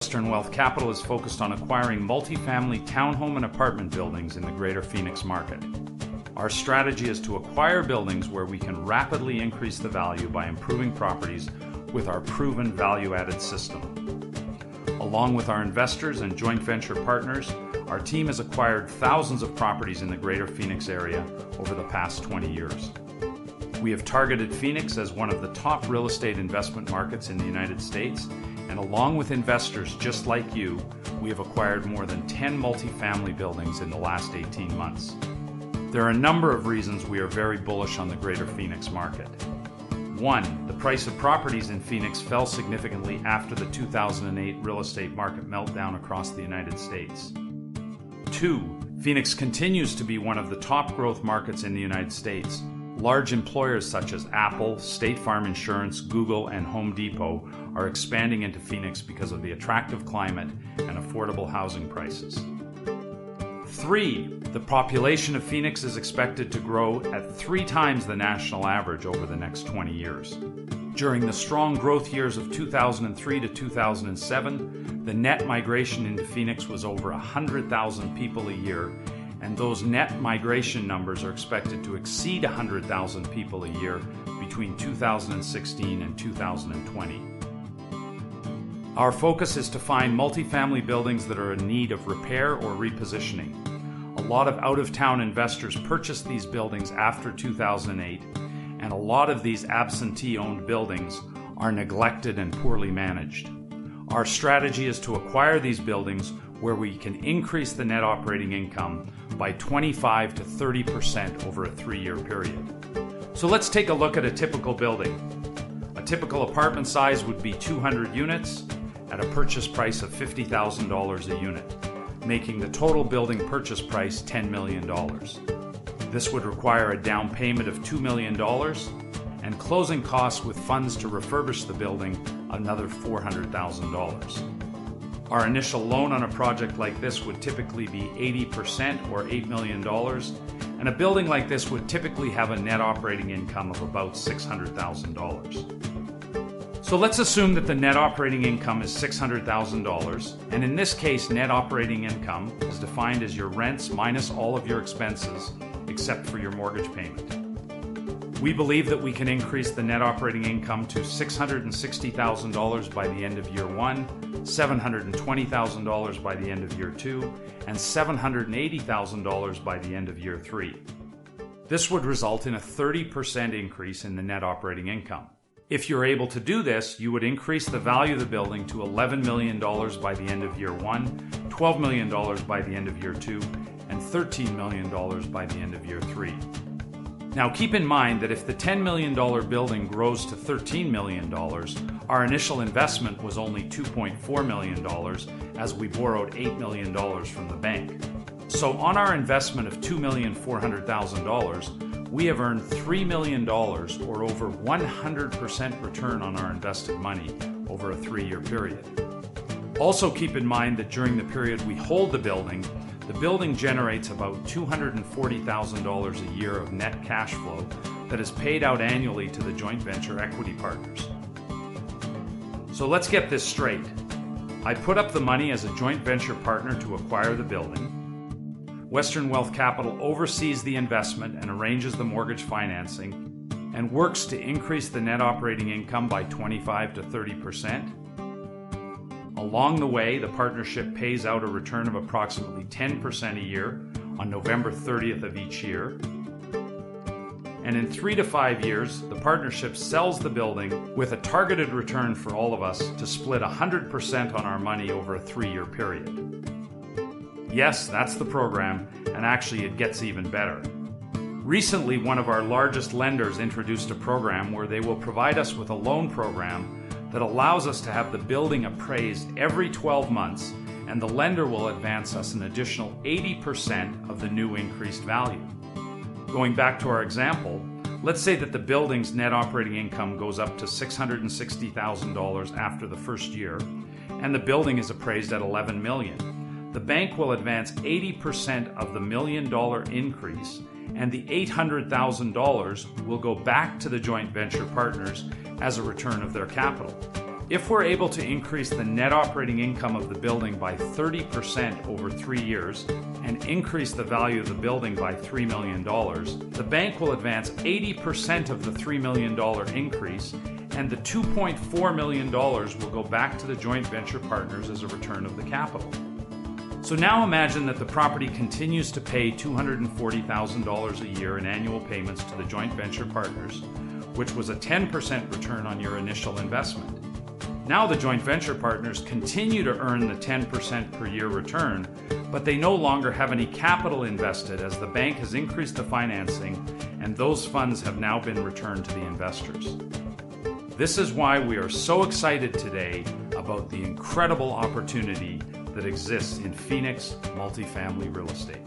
Western Wealth Capital is focused on acquiring multifamily townhome and apartment buildings in the greater Phoenix market. Our strategy is to acquire buildings where we can rapidly increase the value by improving properties with our proven value-added system. Along with our investors and joint venture partners, our team has acquired thousands of properties in the greater Phoenix area over the past 20 years. We have targeted Phoenix as one of the top real estate investment markets in the United States, and along with investors just like you, we have acquired more than 10 multifamily buildings in the last 18 months. There are a number of reasons we are very bullish on the greater Phoenix market. 1. The price of properties in Phoenix fell significantly after the 2008 real estate market meltdown across the United States. 2. Phoenix continues to be one of the top growth markets in the United States. Large employers such as Apple, State Farm Insurance, Google, and Home Depot are expanding into Phoenix because of the attractive climate and affordable housing prices. 3. The population of Phoenix is expected to grow at 3 times the national average over the next 20 years. During the strong growth years of 2003 to 2007, the net migration into Phoenix was over 100,000 people a year, and those net migration numbers are expected to exceed 100,000 people a year between 2016 and 2020. Our focus is to find multifamily buildings that are in need of repair or repositioning. A lot of out-of-town investors purchased these buildings after 2008, and a lot of these absentee-owned buildings are neglected and poorly managed. Our strategy is to acquire these buildings where we can increase the net operating income by 25 to 30% over a 3-year period. So let's take a look at a typical building. A typical apartment size would be 200 units at a purchase price of $50,000 a unit, making the total building purchase price $10 million. This would require a down payment of $2 million and closing costs with funds to refurbish the building another $400,000. Our initial loan on a project like this would typically be 80% or $8 million, and a building like this would typically have a net operating income of about $600,000. So let's assume that the net operating income is $600,000, and in this case, net operating income is defined as your rents minus all of your expenses, except for your mortgage payment. We believe that we can increase the net operating income to $660,000 by the end of year 1, $720,000 by the end of year 2, and $780,000 by the end of year 3. This would result in a 30% increase in the net operating income. If you're able to do this, you would increase the value of the building to $11 million by the end of year 1, $12 million by the end of year 2, and $13 million by the end of year 3. Now keep in mind that if the $10 million building grows to $13 million, our initial investment was only $2.4 million as we borrowed $8 million from the bank. So on our investment of $2,400,000, we have earned $3 million or over 100% return on our invested money over a 3-year period. Also keep in mind that during the period we hold the building generates about $240,000 a year of net cash flow that is paid out annually to the joint venture equity partners. So let's get this straight. I put up the money as a joint venture partner to acquire the building. Western Wealth Capital oversees the investment and arranges the mortgage financing and works to increase the net operating income by 25 to 30%. Along the way, the partnership pays out a return of approximately 10% a year on November 30th of each year. And in 3 to 5 years, the partnership sells the building with a targeted return for all of us to split 100% on our money over a 3-year period. Yes, that's the program, and actually it gets even better. Recently, one of our largest lenders introduced a program where they will provide us with a loan program that allows us to have the building appraised every 12 months, and the lender will advance us an additional 80% of the new increased value. Going back to our example, let's say that the building's net operating income goes up to $660,000 after the first year, and the building is appraised at $11 million. The bank will advance 80% of the $1 million increase, and the $800,000 will go back to the joint venture partners as a return of their capital. If we're able to increase the net operating income of the building by 30% over 3 years and increase the value of the building by $3 million, the bank will advance 80% of the $3 million increase, and the $2.4 million will go back to the joint venture partners as a return of the capital. So now imagine that the property continues to pay $240,000 a year in annual payments to the joint venture partners, which was a 10% return on your initial investment. Now the joint venture partners continue to earn the 10% per year return, but they no longer have any capital invested as the bank has increased the financing and those funds have now been returned to the investors. This is why we are so excited today about the incredible opportunity that exists in Phoenix multifamily real estate.